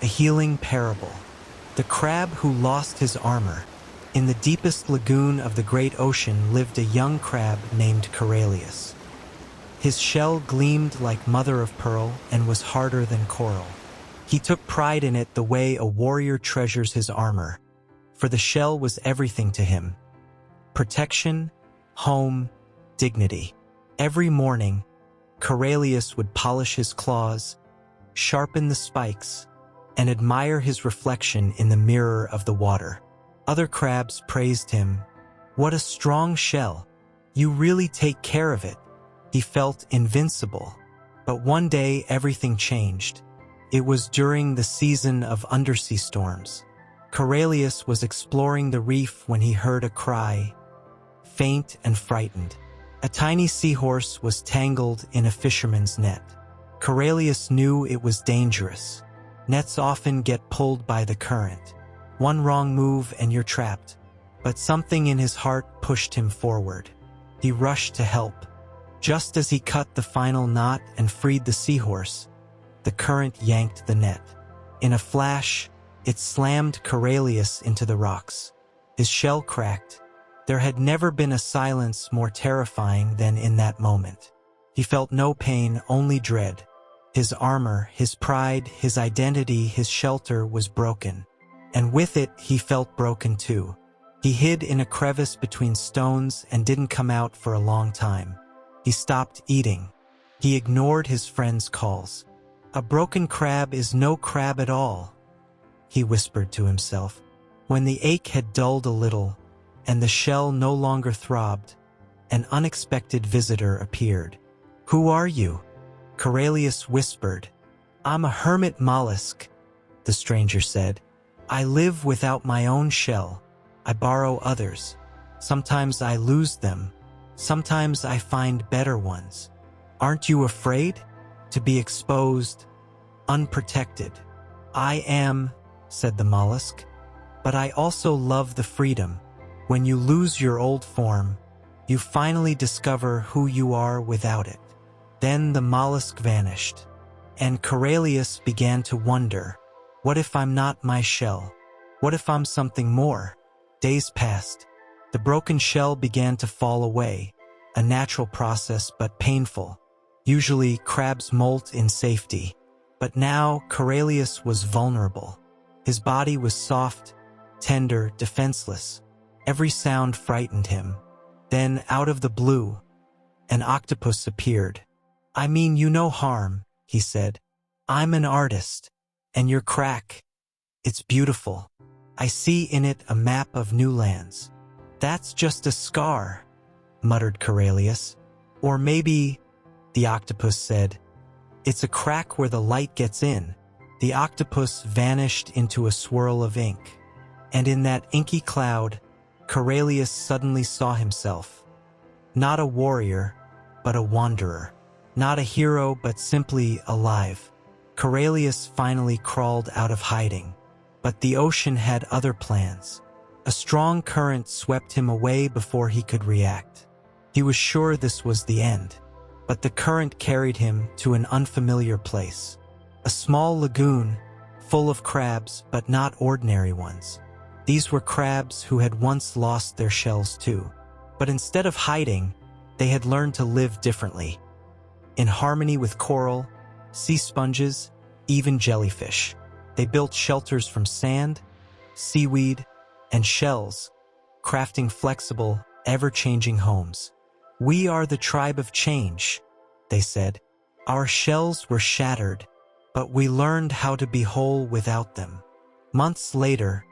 A healing parable. The crab who lost his armor. In the deepest lagoon of the great ocean lived a young crab named Corellius. His shell gleamed like mother of pearl and was harder than coral. He took pride in it the way a warrior treasures his armor, for the shell was everything to him. Protection, home, dignity. Every morning, Corellius would polish his claws, sharpen the spikes, and admire his reflection in the mirror of the water. Other crabs praised him. "What a strong shell! You really take care of it." He felt invincible. But one day everything changed. It was during the season of undersea storms. Corellius was exploring the reef when he heard a cry, faint and frightened. A tiny seahorse was tangled in a fisherman's net. Corellius knew it was dangerous. Nets often get pulled by the current. One wrong move and you're trapped. But something in his heart pushed him forward. He rushed to help. Just as he cut the final knot and freed the seahorse, the current yanked the net. In a flash, it slammed Corellius into the rocks. His shell cracked. There had never been a silence more terrifying than in that moment. He felt no pain, only dread. His armor, his pride, his identity, his shelter was broken. And with it, he felt broken too. He hid in a crevice between stones and didn't come out for a long time. He stopped eating. He ignored his friends' calls. "A broken crab is no crab at all," he whispered to himself. When the ache had dulled a little, and the shell no longer throbbed, an unexpected visitor appeared. "Who are you?" Corellius whispered. "I'm a hermit mollusk," the stranger said. "I live without my own shell. I borrow others. Sometimes I lose them. Sometimes I find better ones. Aren't you afraid to be exposed, unprotected?" "I am," said the mollusk, "but I also love the freedom. When you lose your old form, you finally discover who you are without it." Then the mollusk vanished, and Corellius began to wonder, what if I'm not my shell? What if I'm something more? Days passed. The broken shell began to fall away, a natural process but painful. Usually crabs molt in safety, but now Corellius was vulnerable. His body was soft, tender, defenseless. Every sound frightened him. Then, out of the blue, an octopus appeared. "I mean you no harm," he said. "I'm an artist, and your crack, it's beautiful. I see in it a map of new lands." "That's just a scar," muttered Corellius. "Or maybe," the octopus said, "it's a crack where the light gets in." The octopus vanished into a swirl of ink, and in that inky cloud, Corellius suddenly saw himself. Not a warrior, but a wanderer. Not a hero, but simply alive. Corellius finally crawled out of hiding, but the ocean had other plans. A strong current swept him away before he could react. He was sure this was the end, but the current carried him to an unfamiliar place. A small lagoon, full of crabs, but not ordinary ones. These were crabs who had once lost their shells too. But instead of hiding, they had learned to live differently. In harmony with coral, sea sponges, even jellyfish. They built shelters from sand, seaweed, and shells, crafting flexible, ever-changing homes. "We are the tribe of change," they said. "Our shells were shattered, but we learned how to be whole without them." Months later,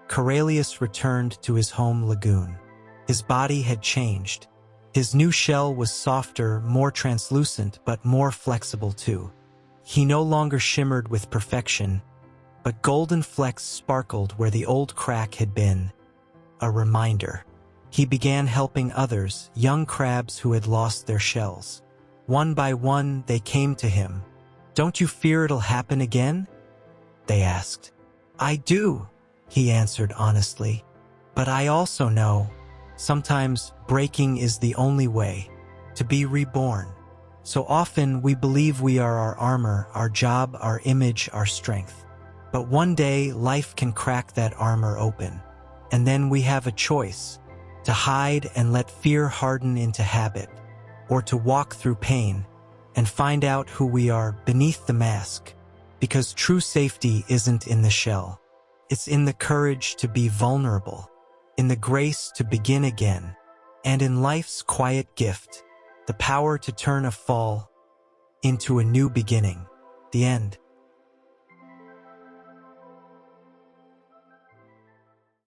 Corellius returned to his home lagoon. His body had changed. His new shell was softer, more translucent, but more flexible too. He no longer shimmered with perfection, but golden flecks sparkled where the old crack had been. A reminder. He began helping others, young crabs who had lost their shells. One by one, they came to him. "Don't you fear it'll happen again?" they asked. "I do," he answered honestly. "But I also know sometimes breaking is the only way to be reborn. So often we believe we are our armor, our job, our image, our strength. But one day, life can crack that armor open. And then we have a choice: to hide and let fear harden into habit, or to walk through pain and find out who we are beneath the mask. Because true safety isn't in the shell. It's in the courage to be vulnerable, in the grace to begin again, and in life's quiet gift, the power to turn a fall into a new beginning. The end.